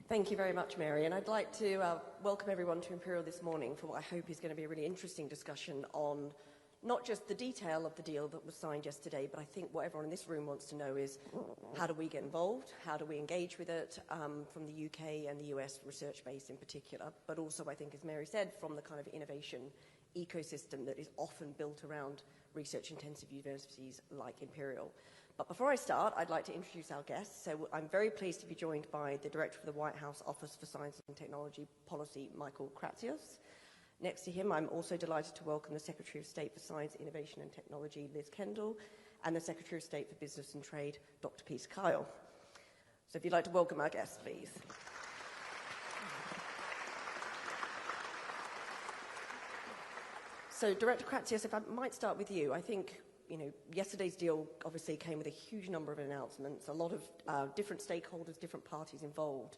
Thank you very much, Mary. And I'd like to welcome everyone to Imperial this morning for what I hope is going to be a really interesting discussion on not just the detail of the deal that was signed yesterday, but I think what everyone in this room wants to know is how do we get involved? How do we engage with it from the UK and the US research base in particular? But also, I think, as Mary said, from the kind of innovation ecosystem that is often built around research-intensive universities like Imperial. But before I start, I'd like to introduce our guests. So I'm very pleased to be joined by the Director of the White House Office for Science and Technology Policy, Michael Kratsios. Next to him, I'm also delighted to welcome the Secretary of State for Science, Innovation and Technology, Liz Kendall, and the Secretary of State for Business and Trade, Dr. Peter Kyle. So if you'd like to welcome our guests, please. So Director Kratsios, if I might start with you, I think yesterday's deal obviously came with a huge number of announcements, a lot of different stakeholders, different parties involved.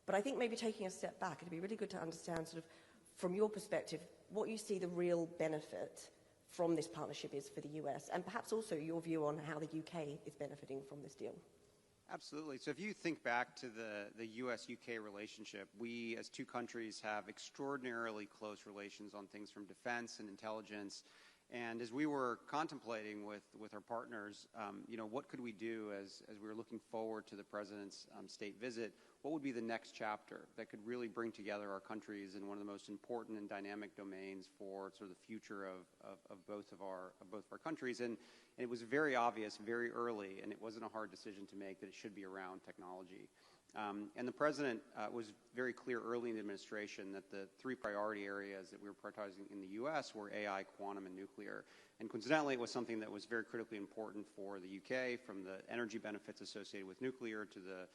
But I think maybe taking a step back, it'd be really good to understand sort of from your perspective, what you see the real benefit from this partnership is for the US, and perhaps also your view on how the UK is benefiting from this deal. Absolutely. So if you think back to the US-UK relationship, we as two countries have extraordinarily close relations on things from defense and intelligence. And as we were contemplating with our partners, what could we do as we were looking forward to the President's state visit, what would be the next chapter that could really bring together our countries in one of the most important and dynamic domains for sort of the future of both of our countries. And it was very obvious very early, and it wasn't a hard decision to make, that it should be around technology. And the President was very clear early in the administration that the three priority areas that we were prioritizing in the U.S. were AI, quantum, and nuclear. And coincidentally, it was something that was very critically important for the U.K., from the energy benefits associated with nuclear to the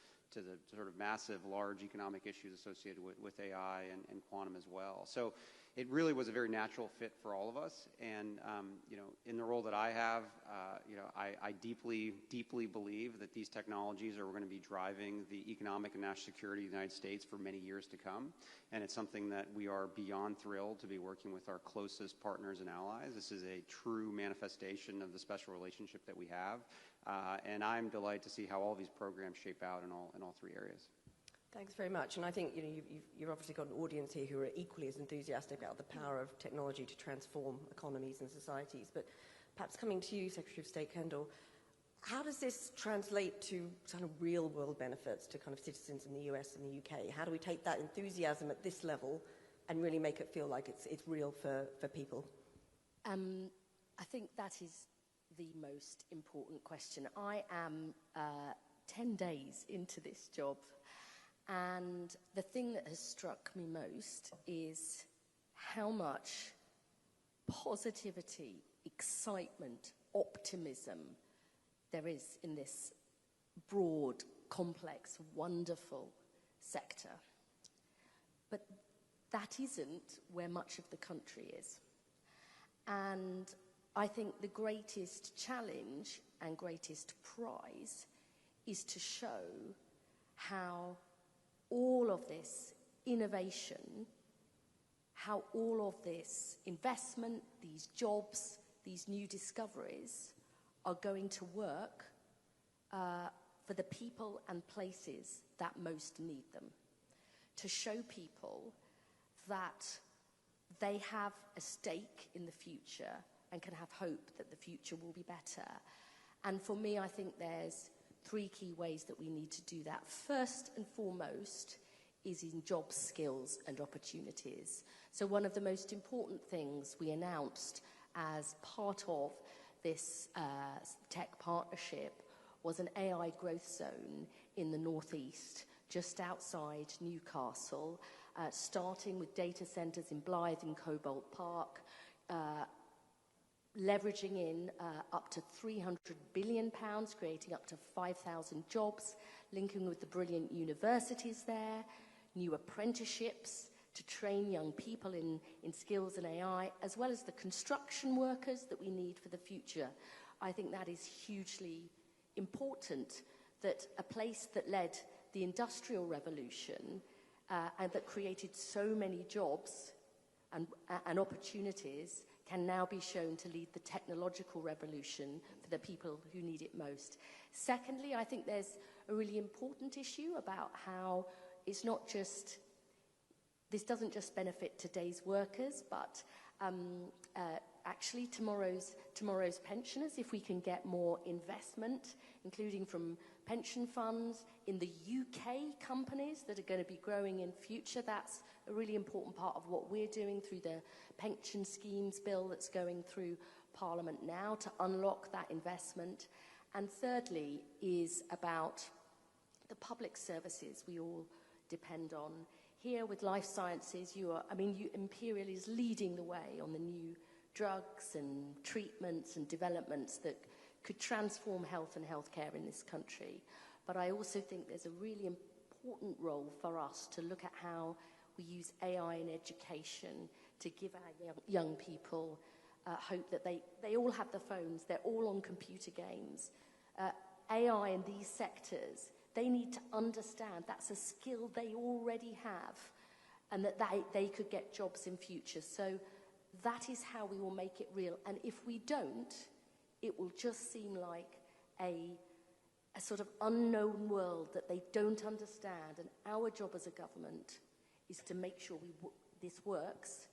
sort of massive, large economic issues associated with AI and quantum as well. So it really was a very natural fit for all of us. And, in the role that I have, I deeply, deeply believe that these technologies are going to be driving the economic and national security of the United States for many years to come. And it's something that we are beyond thrilled to be working with our closest partners and allies. This is a true manifestation of the special relationship that we have. And I'm delighted to see how all these programs shape out in all three areas. Thanks very much. And I think you've obviously got an audience here who are equally as enthusiastic about the power of technology to transform economies and societies. But perhaps coming to you, Secretary of State Kendall, how does this translate to kind of real-world benefits to kind of citizens in the US and the UK? How do we take that enthusiasm at this level and really make it feel like it's real for people? I think that is the most important question. I am 10 days into this job, and the thing that has struck me most is how much positivity, excitement, optimism there is in this broad, complex, wonderful sector. But that isn't where much of the country is. And I think the greatest challenge and greatest prize is to show how all of this innovation, how all of this investment, these jobs, these new discoveries are going to work for the people and places that most need them. To show people that they have a stake in the future and can have hope that the future will be better. And for me, I think there's three key ways that we need to do that. First and foremost is in job skills and opportunities. So one of the most important things we announced as part of this tech partnership was an AI growth zone in the northeast, just outside Newcastle, starting with data centers in Blythe and Cobalt Park, leveraging in up to £300 billion, creating up to 5,000 jobs, linking with the brilliant universities there, new apprenticeships to train young people in skills in AI, as well as the construction workers that we need for the future. I think that is hugely important, that a place that led the Industrial Revolution and that created so many jobs and opportunities can now be shown to lead the technological revolution for the people who need it most. Secondly, I think there's a really important issue about how it's not just, this doesn't just benefit today's workers, but actually tomorrow's pensioners, if we can get more investment, including from pension funds in the UK companies that are going to be growing in future. That's a really important part of what we're doing through the pension schemes bill that's going through Parliament now to unlock that investment. And thirdly is about the public services we all depend on. Here with life sciences, Imperial is leading the way on the new drugs and treatments and developments that could transform health and healthcare in this country. But I also think there's a really important role for us to look at how we use AI in education to give our young people hope that they all have the phones, they're all on computer games. AI in these sectors, they need to understand that's a skill they already have and that they could get jobs in future. So that is how we will make it real. And if we don't, it will just seem like a sort of unknown world that they don't understand. And our job as a government is to make sure this works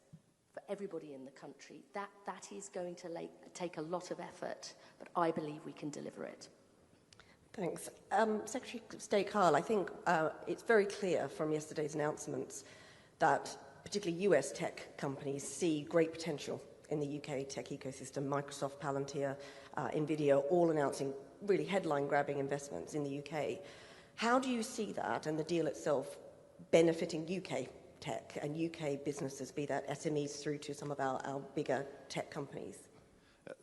for everybody in the country. That is going to take a lot of effort, but I believe we can deliver it. Thanks. Secretary of State Kyle, I think it's very clear from yesterday's announcements that particularly US tech companies see great potential in the UK tech ecosystem. Microsoft, Palantir, NVIDIA, all announcing really headline-grabbing investments in the UK. How do you see that and the deal itself benefiting UK tech and UK businesses, be that SMEs through to some of our bigger tech companies?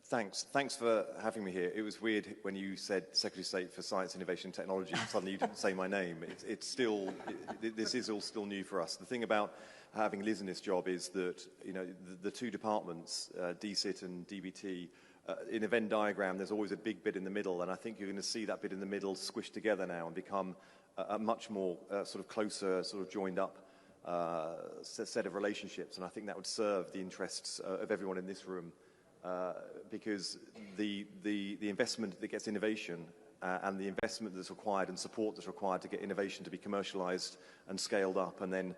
Thanks for having me here. It was weird when you said Secretary of State for Science, Innovation and Technology. Suddenly you didn't say my name. This is all still new for us. The thing about having Liz in this job is that, you know, the two departments, DCIT and DBT, in a Venn diagram, there's always a big bit in the middle, and I think you're going to see that bit in the middle squished together now and become a much more sort of closer, sort of joined up set of relationships, and I think that would serve the interests of everyone in this room. Because the investment that gets innovation and the investment that's required and support that's required to get innovation to be commercialized and scaled up and then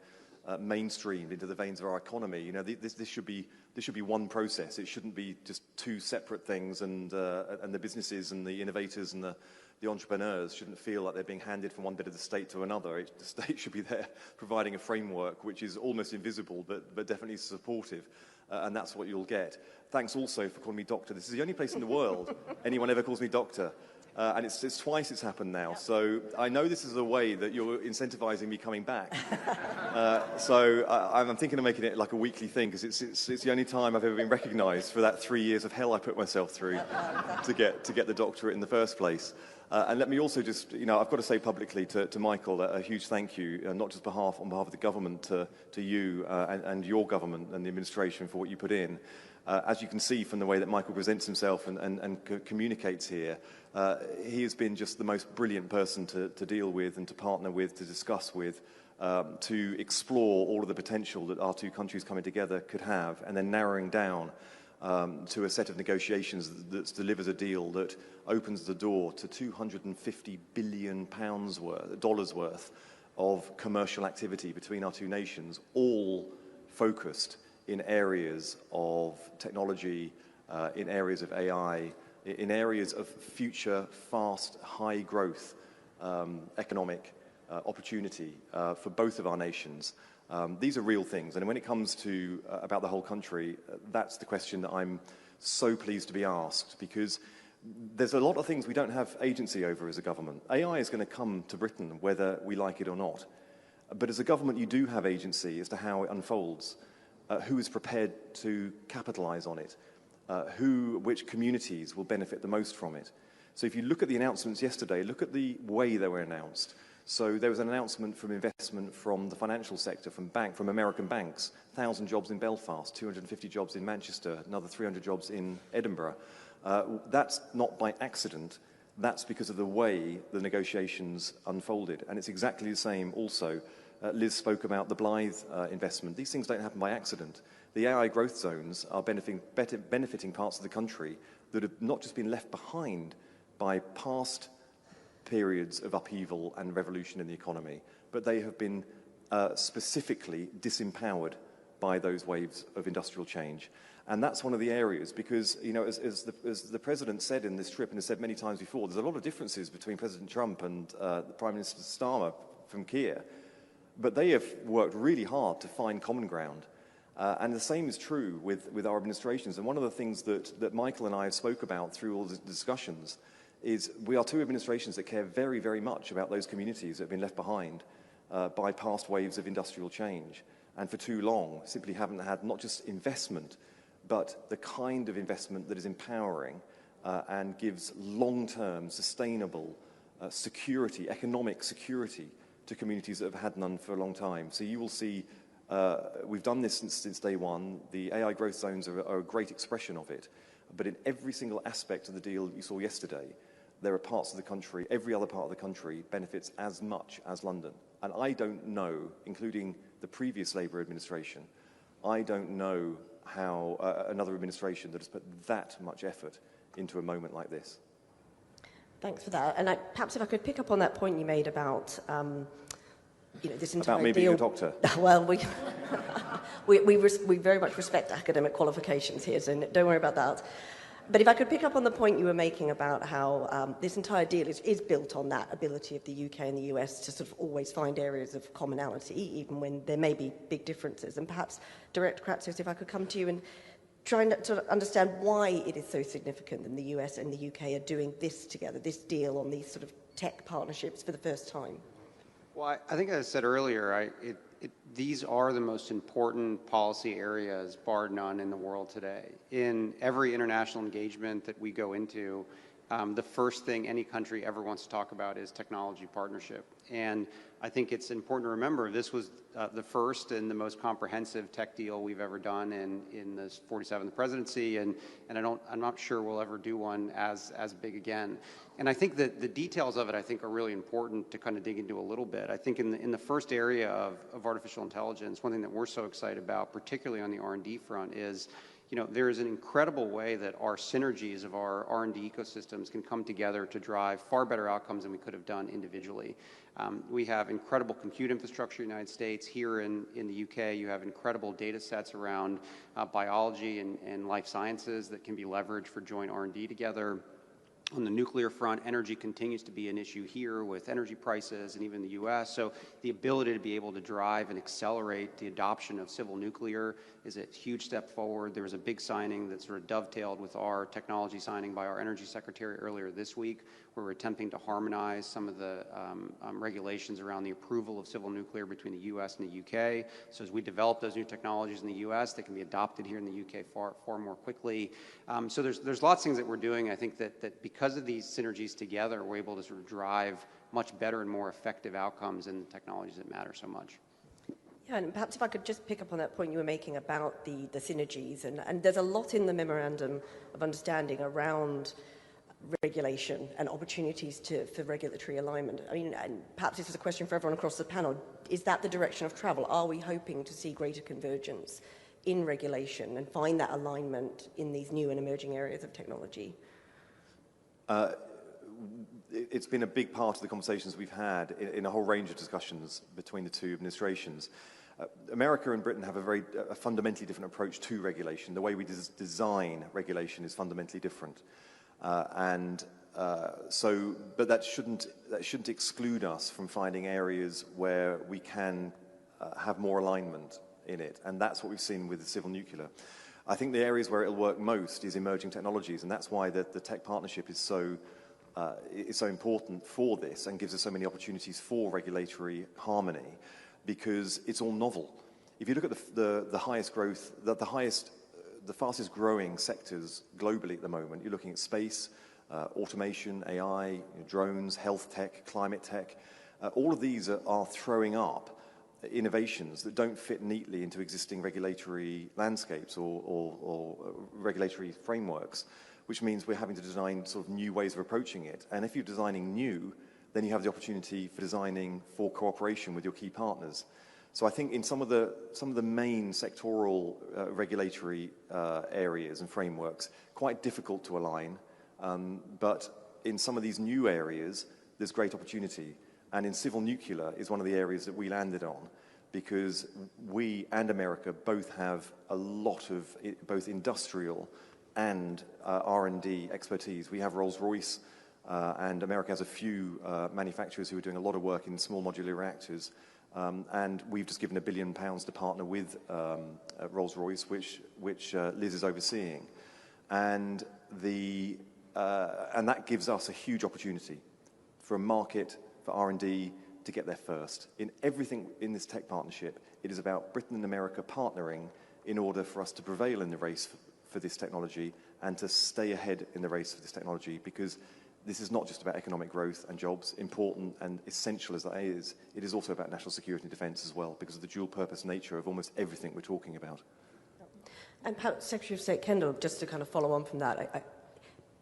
mainstreamed into the veins of our economy, you know, this should be one process. It shouldn't be just two separate things, and the businesses and the innovators and the entrepreneurs shouldn't feel like they're being handed from one bit of the state to another. The state should be there providing a framework which is almost invisible but definitely supportive. And that's what you'll get. Thanks also for calling me doctor. This is the only place in the world anyone ever calls me doctor. And it's twice it's happened now. Yep. So I know this is a way that you're incentivizing me coming back. So I'm thinking of making it like a weekly thing, because it's the only time I've ever been recognized for that 3 years of hell I put myself through to get the doctorate in the first place. And let me also just, you know, I've got to say publicly to Michael a huge thank you, not just on behalf of the government, to you and your government and the administration for what you put in. As you can see from the way that Michael presents himself and communicates here, he has been just the most brilliant person to deal with and to partner with, to discuss with, to explore all of the potential that our two countries coming together could have, and then narrowing down to a set of negotiations that delivers a deal that opens the door to $250 billion worth of commercial activity between our two nations, all focused in areas of technology, in areas of AI, in areas of future, fast, high growth economic opportunity for both of our nations. These are real things, and when it comes to about the whole country, that's the question that I'm so pleased to be asked, because there's a lot of things we don't have agency over as a government. AI is going to come to Britain whether we like it or not, but as a government you do have agency as to how it unfolds, who is prepared to capitalize on it, which communities will benefit the most from it. So if you look at the announcements yesterday, look at the way they were announced. So there was an announcement from investment from the financial sector, from American banks, 1,000 jobs in Belfast, 250 jobs in Manchester, another 300 jobs in Edinburgh. That's not by accident. That's because of the way the negotiations unfolded. And it's exactly the same also. Liz spoke about the Blythe investment. These things don't happen by accident. The AI growth zones are benefiting parts of the country that have not just been left behind by past periods of upheaval and revolution in the economy, but they have been specifically disempowered by those waves of industrial change. And that's one of the areas, because, you know, as the President said in this trip, and has said many times before, there's a lot of differences between President Trump and the Prime Minister Starmer from Kiev, but they have worked really hard to find common ground. And the same is true with our administrations. And one of the things that Michael and I have spoke about through all the discussions is we are two administrations that care very, very much about those communities that have been left behind by past waves of industrial change. And for too long, simply haven't had not just investment, but the kind of investment that is empowering and gives long-term, sustainable security, economic security to communities that have had none for a long time. So you will see, we've done this since day one. The AI growth zones are a great expression of it. But in every single aspect of the deal you saw yesterday, there are parts of the country, every other part of the country benefits as much as London. And I don't know, including the previous Labour administration, I don't know how another administration that has put that much effort into a moment like this. Thanks for that. And perhaps if I could pick up on that point you made about, you know, this entire about me deal. being a doctor. Well, we very much respect academic qualifications here, so don't worry about that. But if I could pick up on the point you were making about how this entire deal is built on that ability of the UK and the US to sort of always find areas of commonality, even when there may be big differences. And perhaps, Director Kratsios, if I could come to you and try and sort of understand why it is so significant that the US and the UK are doing this together, this deal on these sort of tech partnerships for the first time. Well, I think, as I said earlier, these are the most important policy areas, bar none, in the world today. In every international engagement that we go into, the first thing any country ever wants to talk about is technology partnership. And I think it's important to remember this was the first and the most comprehensive tech deal we've ever done in the 47th presidency, and I'm not sure we'll ever do one as big again. And I think that the details of it, I think, are really important to kind of dig into a little bit. I think in the first area of artificial intelligence, one thing that we're so excited about, particularly on the R&D front, is, you know, there is an incredible way that our synergies of our R&D ecosystems can come together to drive far better outcomes than we could have done individually. We have incredible compute infrastructure in the United States. Here in the UK, you have incredible data sets around biology and life sciences that can be leveraged for joint R&D together. On the nuclear front, energy continues to be an issue here with energy prices and even the U.S. So the ability to be able to drive and accelerate the adoption of civil nuclear is a huge step forward. There was a big signing that sort of dovetailed with our technology signing by our Energy Secretary earlier this week, where we're attempting to harmonize some of the regulations around the approval of civil nuclear between the U.S. and the U.K. So as we develop those new technologies in the U.S., they can be adopted here in the U.K. far more quickly. So there's lots of things that we're doing. I think that because of these synergies together, we're able to sort of drive much better and more effective outcomes in the technologies that matter so much. Yeah, and perhaps if I could just pick up on that point you were making about the synergies, and there's a lot in the memorandum of understanding around regulation and opportunities for regulatory alignment. I mean, and perhaps this is a question for everyone across the panel. Is that the direction of travel? Are we hoping to see greater convergence in regulation and find that alignment in these new and emerging areas of technology? It's been a big part of the conversations we've had in a whole range of discussions between the two administrations. America and Britain have a fundamentally different approach to regulation. The way we design regulation is fundamentally different. But that shouldn't exclude us from finding areas where we can have more alignment in it, and that's what we've seen with the civil nuclear. I think the areas where it'll work most is emerging technologies, and that's why the tech partnership is so important for this and gives us so many opportunities for regulatory harmony, because it's all novel. If you look at the highest growth, the fastest growing sectors globally at the moment, you're looking at space, automation, AI, drones, health tech, climate tech. All of these are throwing up innovations that don't fit neatly into existing regulatory landscapes or regulatory frameworks, which means we're having to design sort of new ways of approaching it. And if you're designing new, then you have the opportunity for designing for cooperation with your key partners. So I think in some of the main sectoral regulatory areas and frameworks, quite difficult to align, but in some of these new areas, there's great opportunity. And in civil nuclear is one of the areas that we landed on, because we and America both have a lot of both industrial and R&D expertise. We have Rolls-Royce, and America has a few manufacturers who are doing a lot of work in small modular reactors. And we've just given £1 billion to partner with Rolls-Royce, which Liz is overseeing. And that gives us a huge opportunity for a market, for R&D, to get there first. In everything in this tech partnership, it is about Britain and America partnering in order for us to prevail in the race for this technology and to stay ahead in the race for this technology, because this is not just about economic growth and jobs, important and essential as that is, it is also about national security and defence as well, because of the dual purpose nature of almost everything we're talking about. And Secretary of State Kendall, just to kind of follow on from that,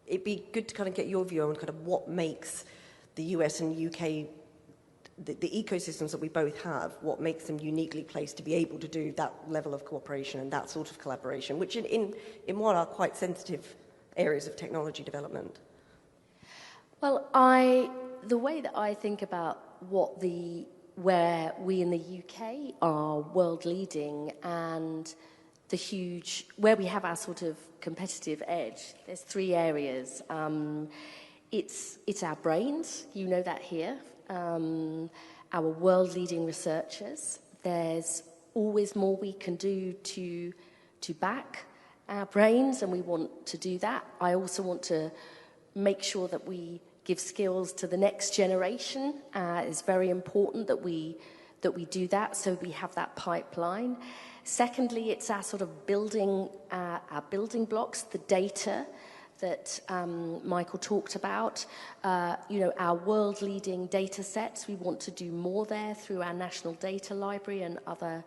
it'd be good to kind of get your view on kind of what makes the US and UK, the ecosystems that we both have, what makes them uniquely placed to be able to do that level of cooperation and that sort of collaboration, which in what are quite sensitive areas of technology development. Well, the way that I think about where we in the UK are world leading and where we have our sort of competitive edge, there's 3 areas. It's our brains, you know that here, our world-leading researchers. There's always more we can do to back our brains, and we want to do that. I also want to make sure that we give skills to the next generation. It's very important that we do that, so we have that pipeline. Secondly, it's our sort of building blocks, the data that Michael talked about, our world-leading data sets. We want to do more there through our National Data Library and other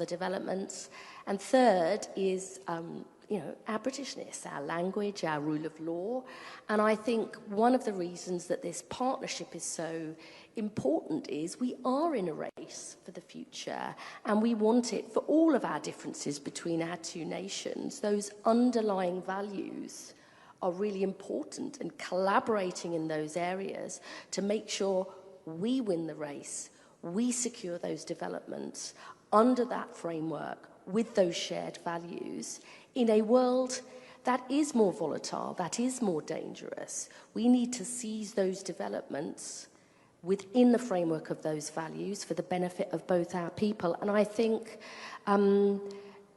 developments. And third is, our Britishness, our language, our rule of law. And I think one of the reasons that this partnership is so important is we are in a race for the future, and we want it for all of our differences between our 2 nations. Those underlying values are really important, and collaborating in those areas to make sure we win the race, we secure those developments under that framework with those shared values in a world that is more volatile, that is more dangerous. We need to seize those developments within the framework of those values for the benefit of both our people. And I think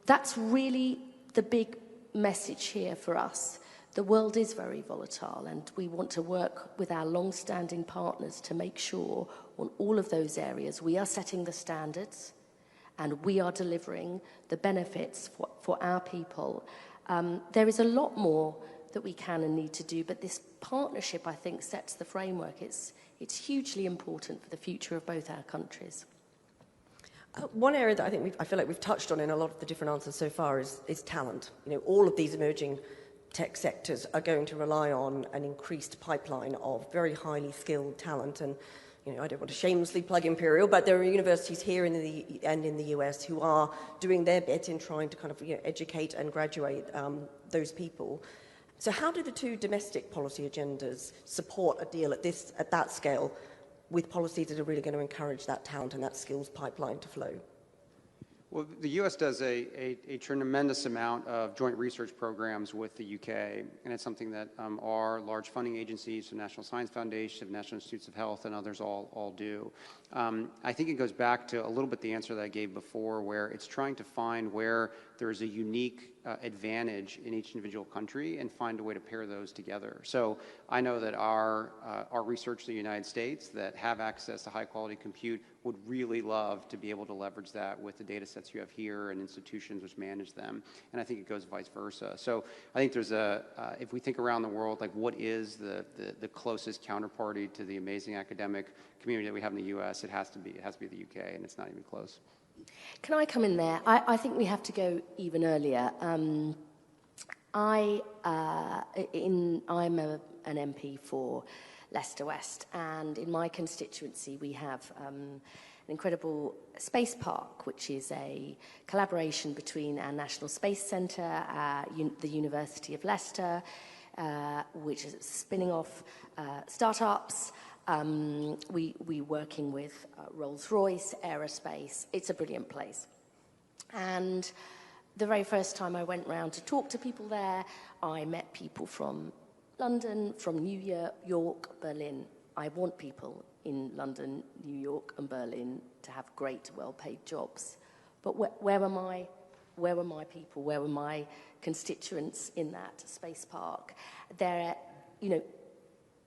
that's really the big message here for us. The world is very volatile, and we want to work with our long-standing partners to make sure on all of those areas we are setting the standards and we are delivering the benefits for our people. There is a lot more that we can and need to do, but this partnership, I think, sets the framework. It's hugely important for the future of both our countries. One area that I feel like we've touched on in a lot of the different answers so far is talent. All of these emerging tech sectors are going to rely on an increased pipeline of very highly skilled talent. And I don't want to shamelessly plug Imperial, but there are universities here and in the US who are doing their bit in trying to kind of educate and graduate those people. So how do the 2 domestic policy agendas support a deal at that scale with policies that are really going to encourage that talent and that skills pipeline to flow? Well, the U.S. does a tremendous amount of joint research programs with the U.K., and it's something that our large funding agencies, the National Science Foundation, National Institutes of Health, and others all do. I think it goes back to a little bit the answer that I gave before, where it's trying to find where there is a unique advantage in each individual country and find a way to pair those together. So I know that our research in the United States that have access to high-quality compute would really love to be able to leverage that with the data sets you have here and institutions which manage them. And I think it goes vice versa. So I think there's if we think around the world, like what is the closest counterparty to the amazing academic community that we have in the U.S., it has to be the UK, and it's not even close. Can I come in there? I think we have to go even earlier. I'm an MP for Leicester West, and in my constituency we have an incredible space park, which is a collaboration between our National Space Centre, the University of Leicester, which is spinning off startups, We're working with Rolls-Royce Aerospace. It's a brilliant place. And the very first time I went round to talk to people there, I met people from London, from New York, Berlin. I want people in London, New York, and Berlin to have great, well-paid jobs. But where were my people? Where were my constituents in that space park?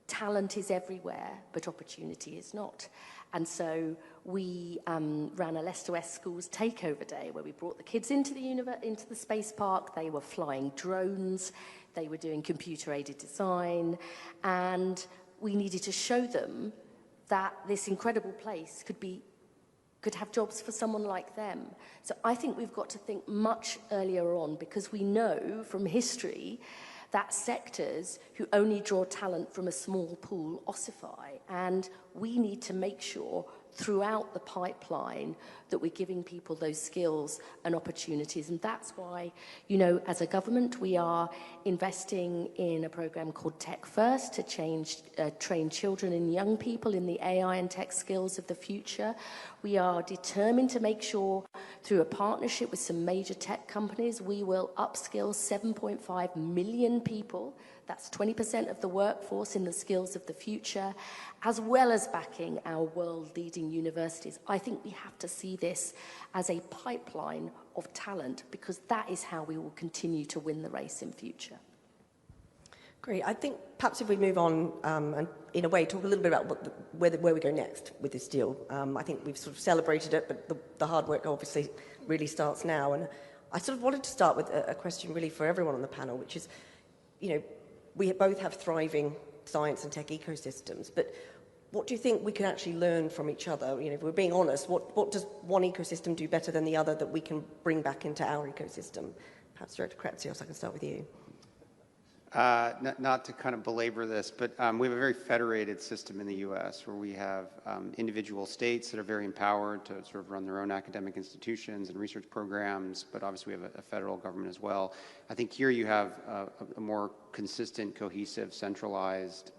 Talent is everywhere, but opportunity is not. And so we ran a Leicester West Schools takeover day where we brought the kids into the space park. They were flying drones. They were doing computer-aided design. And we needed to show them that this incredible place could have jobs for someone like them. So I think we've got to think much earlier on, because we know from history that sectors who only draw talent from a small pool ossify. And we need to make sure throughout the pipeline that we're giving people those skills and opportunities. And that's why, as a government, we are investing in a program called Tech First to train children and young people in the AI and tech skills of the future. We are determined to make sure, through a partnership with some major tech companies, we will upskill 7.5 million people. That's 20% of the workforce in the skills of the future, as well as backing our world-leading universities. I think we have to see this as a pipeline of talent, because that is how we will continue to win the race in future. Great. I think perhaps if we move on and, in a way, talk a little bit about where we go next with this deal. I think we've sort of celebrated it, but the hard work obviously really starts now. And I sort of wanted to start with a question really for everyone on the panel, which is, we both have thriving science and tech ecosystems, but what do you think we can actually learn from each other? If we're being honest, what does one ecosystem do better than the other that we can bring back into our ecosystem? Perhaps Director Kratzios, I can start with you. Not to kind of belabor this, but we have a very federated system in the U.S. where we have individual states that are very empowered to sort of run their own academic institutions and research programs, but obviously we have a federal government as well. I think here you have a more consistent, cohesive, centralized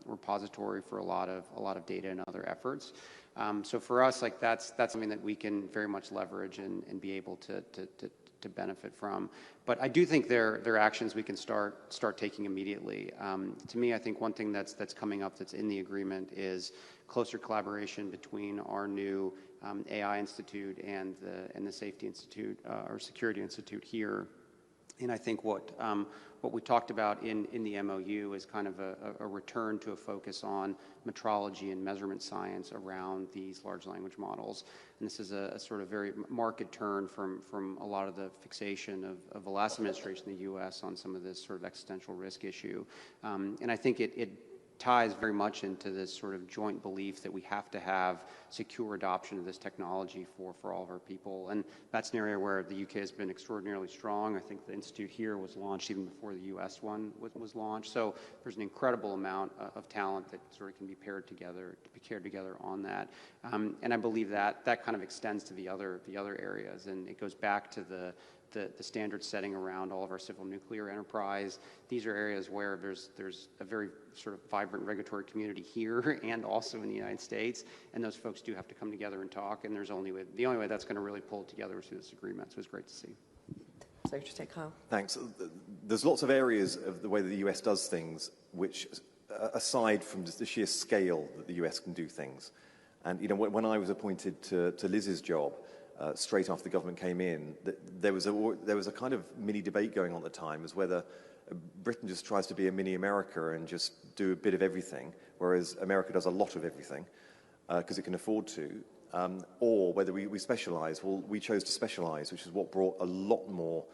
repository for a lot of data and other efforts. So for us, that's something that we can very much leverage and be able to benefit from. But I do think there are actions we can start taking immediately. To me, I think one thing that's coming up that's in the agreement is closer collaboration between our new AI Institute and the Safety Institute or Security Institute here. And I think what we talked about in the MOU is kind of a return to a focus on metrology and measurement science around these large language models. And this is a sort of very marked turn from a lot of the fixation of the last administration in the U.S. on some of this sort of existential risk issue. And I think it ties very much into this sort of joint belief that we have to have secure adoption of this technology for all of our people. And that's an area where the UK has been extraordinarily strong. I think the institute here was launched even before the US one was launched. So there's an incredible amount of talent that sort of can be paired together on that. And I believe that kind of extends to the other areas, and it goes back to the standard setting around all of our civil nuclear enterprise. These are areas where there's a very sort of vibrant regulatory community here and also in the United States, and those folks do have to come together and talk, and the only way that's going to really pull it together is through this agreement, so it's great to see. So just take Kyle. Thanks. There's lots of areas of the way that the US does things which, aside from just the sheer scale that the US can do things, and when I was appointed to Liz's job, straight after the government came in, there was a kind of mini debate going on at the time as whether Britain just tries to be a mini America and just do a bit of everything, whereas America does a lot of everything because it can afford to, or whether we specialize. Well, we chose to specialize, which is what brought a lot more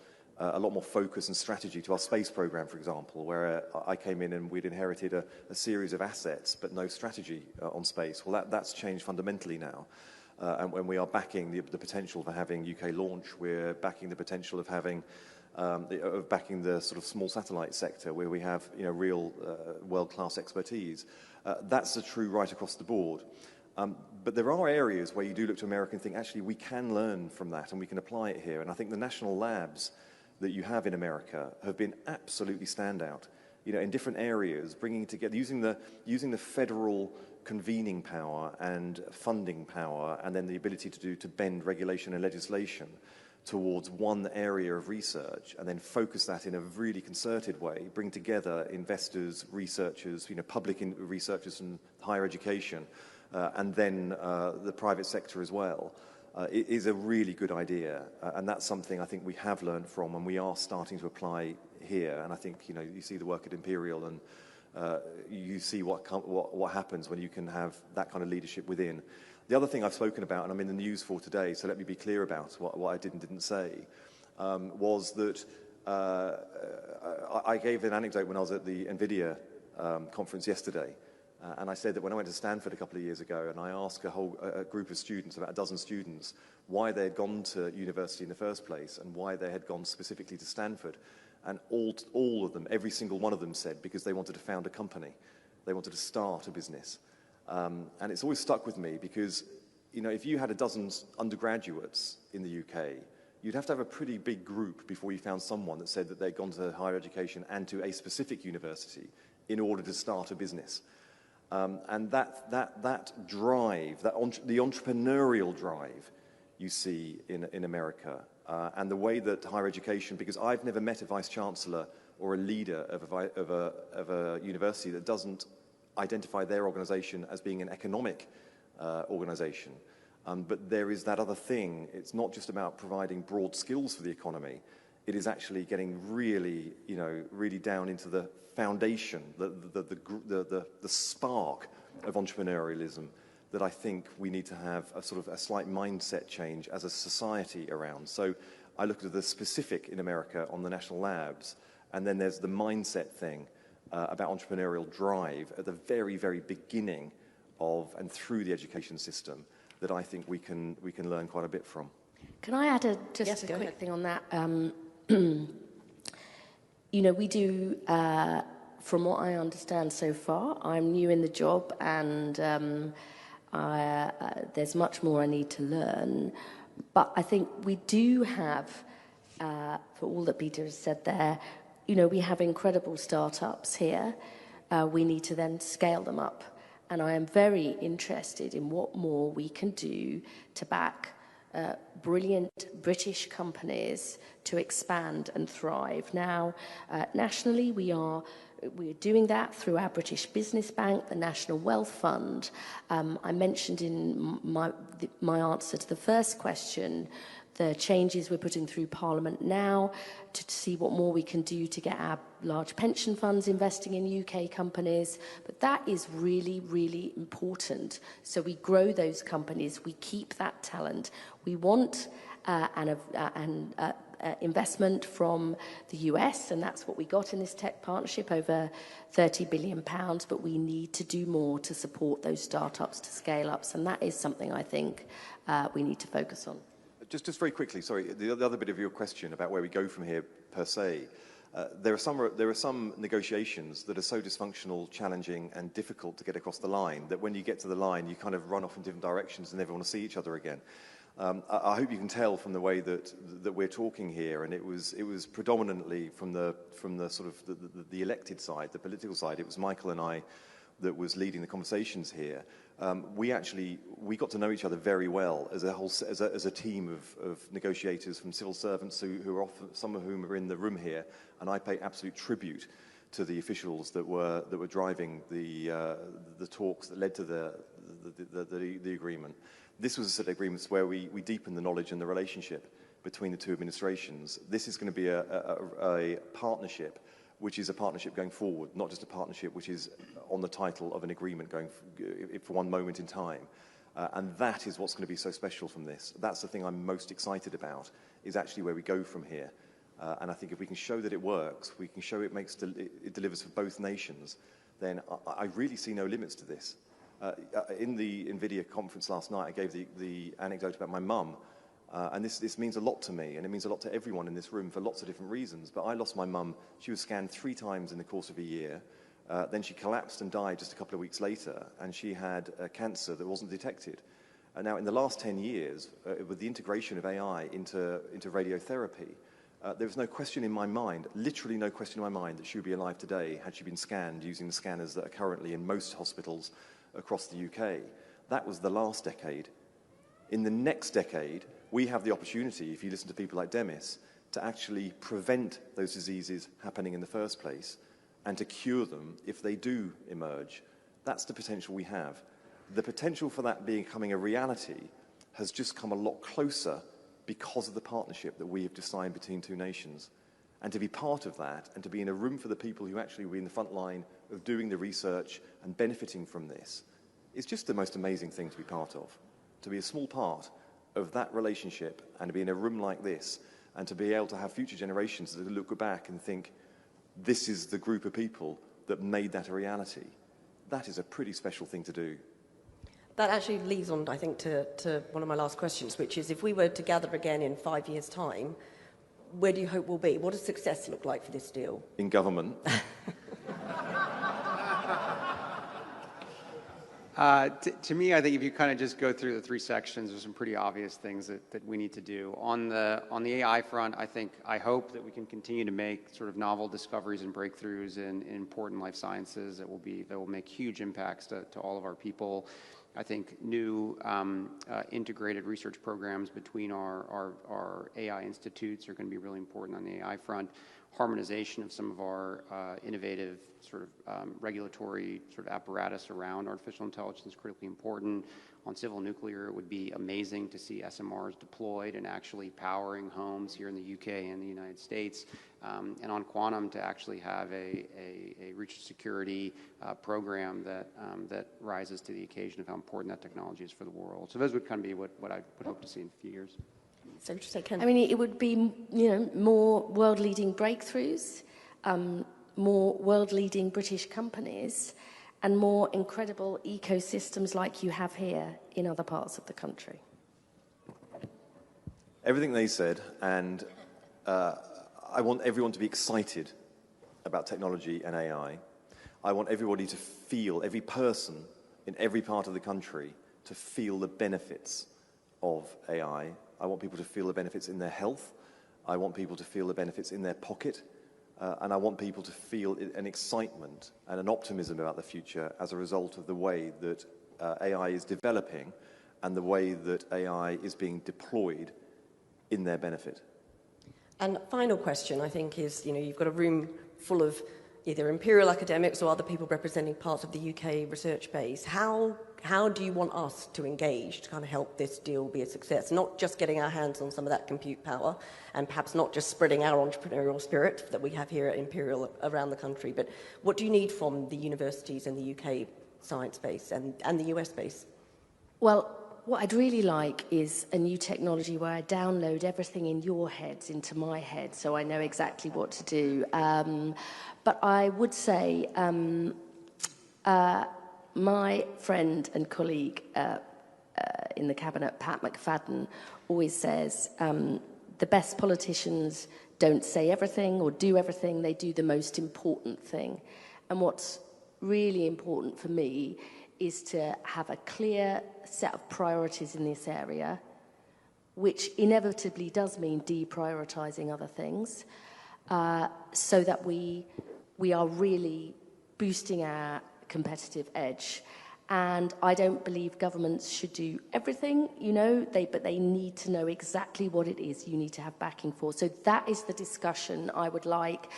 focus and strategy to our space program, for example, where I came in and we'd inherited a series of assets but no strategy on space. Well, that's changed fundamentally now. And when we are backing the potential for having UK launch, we're backing the potential of having backing the sort of small satellite sector where we have real world-class expertise. That's a true right across the board. But there are areas where you do look to America and think, actually, we can learn from that and we can apply it here. And I think the national labs that you have in America have been absolutely standout. In different areas, bringing together, using the federal convening power and funding power, and then the ability to bend regulation and legislation towards one area of research and then focus that in a really concerted way, bring together investors, researchers, public researchers from higher education, and then the private sector as well, it is a really good idea. And that's something I think we have learned from and we are starting to apply here. And I think, you see the work at Imperial and you see what happens when you can have that kind of leadership within. The other thing I've spoken about, and I'm in the news for today, so let me be clear about what I did and didn't say, was that I gave an anecdote when I was at the NVIDIA conference yesterday. And I said that when I went to Stanford a couple of years ago and I asked a group of students, about a dozen students, why they had gone to university in the first place and why they had gone specifically to Stanford, and all of them, every single one of them said because they wanted to found a company. They wanted to start a business. And it's always stuck with me because, if you had a dozen undergraduates in the UK, you'd have to have a pretty big group before you found someone that said that they'd gone to higher education and to a specific university in order to start a business. And that drive, the entrepreneurial drive you see in America, and the way that higher education, because I've never met a vice-chancellor or a leader of a university that doesn't identify their organization as being an economic organization. But there is that other thing. It's not just about providing broad skills for the economy. It is actually getting really, really down into the foundation, the spark of entrepreneurialism that I think we need to have a sort of a slight mindset change as a society around. So I looked at the specific in America on the national labs, and then there's the mindset thing about entrepreneurial drive at the very, very beginning of and through the education system that I think we can learn quite a bit from. Can I add just a quick thing on that? We do, from what I understand so far, I'm new in the job and there's much more I need to learn. But I think we do have, for all that Peter has said there, we have incredible startups here. We need to then scale them up. And I am very interested in what more we can do to back brilliant British companies to expand and thrive. Now, nationally, we're doing that through our British Business Bank, the National Wealth Fund. I mentioned in my answer to the first question the changes we're putting through Parliament now to see what more we can do to get our large pension funds investing in UK companies. But that is really, really important. So we grow those companies, we keep that talent. We want investment from the US, and that's what we got in this tech partnership, over £30 billion, but we need to do more to support those startups to scale ups, and that is something I think we need to focus on. Just very quickly, sorry, the other bit of your question about where we go from here per se, there are some negotiations that are so dysfunctional, challenging and difficult to get across the line that when you get to the line you kind of run off in different directions and never want to see each other again. I hope you can tell from the way that we're talking here, and it was predominantly from the sort of the elected side, the political side. It was Michael and I that was leading the conversations here. We got to know each other very well as a team of negotiators from civil servants who are often, some of whom are in the room here, and I pay absolute tribute to the officials that were driving the talks that led to the agreement. This was a set of agreements where we deepened the knowledge and the relationship between the two administrations. This is going to be a partnership, which is a partnership going forward, not just a partnership which is on the title of an agreement going for one moment in time. And that is what's going to be so special from this. That's the thing I'm most excited about, is actually where we go from here. And I think if we can show that it works, we can show it delivers for both nations, then I really see no limits to this. In the NVIDIA conference last night, I gave the anecdote about my mum. And this means a lot to me, and it means a lot to everyone in this room for lots of different reasons. But I lost my mum. She was scanned 3 times in the course of a year. Then she collapsed and died just a couple of weeks later, and she had cancer that wasn't detected. And now, in the last 10 years, with the integration of AI into radiotherapy, there was no question in my mind, literally no question in my mind, that she would be alive today had she been scanned using the scanners that are currently in most hospitals across the UK. That was the last decade. In the next decade, we have the opportunity, if you listen to people like Demis, to actually prevent those diseases happening in the first place and to cure them if they do emerge. That's the potential we have. The potential for that becoming a reality has just come a lot closer because of the partnership that we have designed between two nations. And to be part of that and to be in a room for the people who actually were in the front line of doing the research and benefiting from this is just the most amazing thing to be part of. To be a small part of that relationship and to be in a room like this and to be able to have future generations that look back and think, this is the group of people that made that a reality. That is a pretty special thing to do. That actually leads on, I think, to one of my last questions, which is if we were to gather again in 5 years' time, where do you hope we'll be? What does success look like for this deal? In government. To me, I think if you kind of just go through the three sections, there's some pretty obvious things that we need to do. On the AI front, I hope that we can continue to make sort of novel discoveries and breakthroughs in important life sciences that will make huge impacts to all of our people. I think new integrated research programs between our AI institutes are going to be really important on the AI front. Harmonization of some of our innovative sort of regulatory sort of apparatus around artificial intelligence is critically important. On civil nuclear, it would be amazing to see SMRs deployed and actually powering homes here in the UK and the United States. And on quantum, to actually have a research security program that rises to the occasion of how important that technology is for the world. So those would kind of be what I would hope to see in a few years. So just say, Ken. I mean, it would be, more world-leading breakthroughs, more world-leading British companies, and more incredible ecosystems like you have here in other parts of the country. Everything they said, and I want everyone to be excited about technology and AI. I want everybody to feel, every person in every part of the country, to feel the benefits of AI. I want people to feel the benefits in their health. I want people to feel the benefits in their pocket. And I want people to feel an excitement and an optimism about the future as a result of the way that AI is developing and the way that AI is being deployed in their benefit. And final question, I think, is, you've got a room full of either imperial academics or other people representing parts of the UK research base. How do you want us to engage to kind of help this deal be a success? Not just getting our hands on some of that compute power and perhaps not just spreading our entrepreneurial spirit that we have here at Imperial around the country, but what do you need from the universities in the UK science base and the US base? Well, what I'd really like is a new technology where I download everything in your heads into my head so I know exactly what to do. But I would say my friend and colleague in the cabinet, Pat McFadden, always says the best politicians don't say everything or do everything, they do the most important thing. And what's really important for me is to have a clear set of priorities in this area, which inevitably does mean deprioritizing other things, so that we are really boosting our competitive edge. And I don't believe governments should do everything, but they need to know exactly what it is you need to have backing for. So that is the discussion I would like.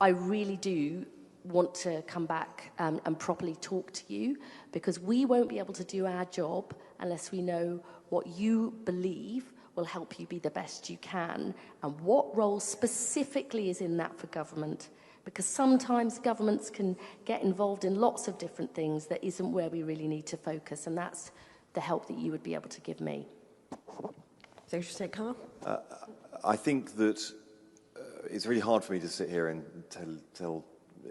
I really do want to come back and properly talk to you, because we won't be able to do our job unless we know what you believe will help you be the best you can and what role specifically is in that for government. Because sometimes governments can get involved in lots of different things that isn't where we really need to focus, and that's the help that you would be able to give me. So you should say, Carl? I think that it's really hard for me to sit here and tell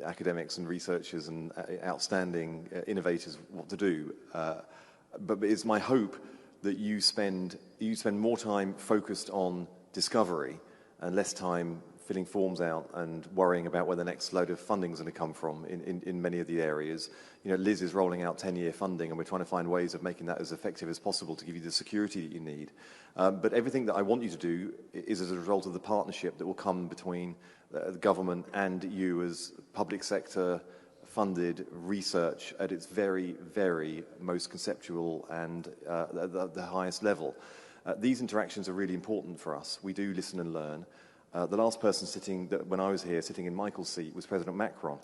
academics and researchers and outstanding innovators what to do. But it's my hope that you spend more time focused on discovery and less time filling forms out and worrying about where the next load of funding is going to come from in many of the areas. Liz is rolling out 10-year funding, and we're trying to find ways of making that as effective as possible to give you the security that you need. But everything that I want you to do is as a result of the partnership that will come between the government and you as public sector, funded research at its very, very most conceptual and the highest level. These interactions are really important for us. We do listen and learn. The last person sitting, when I was here, sitting in Michael's seat, was President Macron.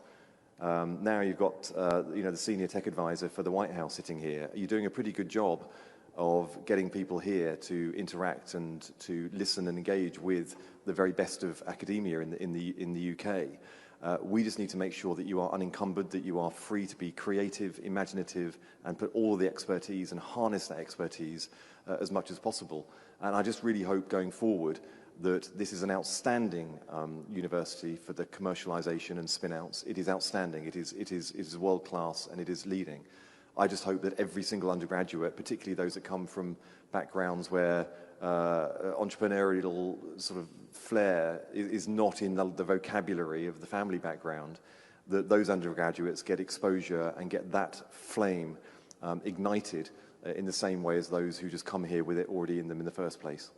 Now you've got the senior tech advisor for the White House sitting here. You're doing a pretty good job of getting people here to interact and to listen and engage with the very best of academia in the UK. We just need to make sure that you are unencumbered, that you are free to be creative, imaginative, and put all of the expertise and harness that expertise as much as possible. And I just really hope going forward that this is an outstanding university for the commercialization and spin-outs. It is outstanding. It is world-class, and it is leading. I just hope that every single undergraduate, particularly those that come from backgrounds where entrepreneurial sort of flair is not in the vocabulary of the family background, that those undergraduates get exposure and get that flame ignited in the same way as those who just come here with it already in them in the first place.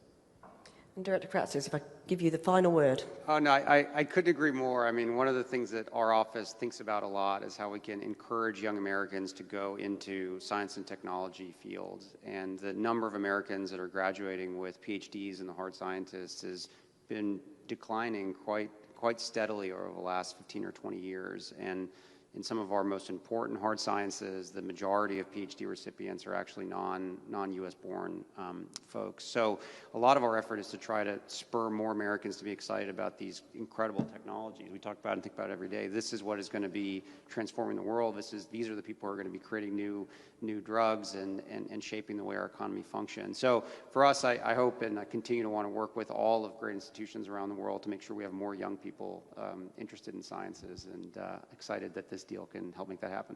And Director Kratzis, if I give you the final word. Oh, no, I couldn't agree more. I mean, one of the things that our office thinks about a lot is how we can encourage young Americans to go into science and technology fields. And the number of Americans that are graduating with PhDs in the hard sciences has been declining quite steadily over the last 15 or 20 years. And in some of our most important hard sciences, the majority of PhD recipients are actually non-US born folks. So a lot of our effort is to try to spur more Americans to be excited about these incredible technologies. We talk about and think about it every day. This is what is going to be transforming the world. These are the people who are going to be creating new drugs and shaping the way our economy functions. So for us, I hope and I continue to want to work with all of great institutions around the world to make sure we have more young people interested in sciences and excited that this deal can help make that happen.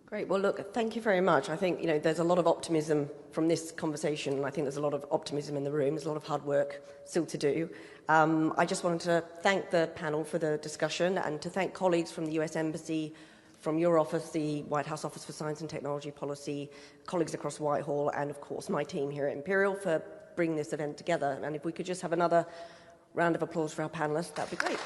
Great. Well, look, thank you very much. I think, there's a lot of optimism from this conversation, and I think there's a lot of optimism in the room. There's a lot of hard work still to do. I just wanted to thank the panel for the discussion and to thank colleagues from the US Embassy, from your office, the White House Office for Science and Technology Policy, colleagues across Whitehall, and of course my team here at Imperial for bringing this event together. And if we could just have another round of applause for our panelists, that'd be great.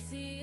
See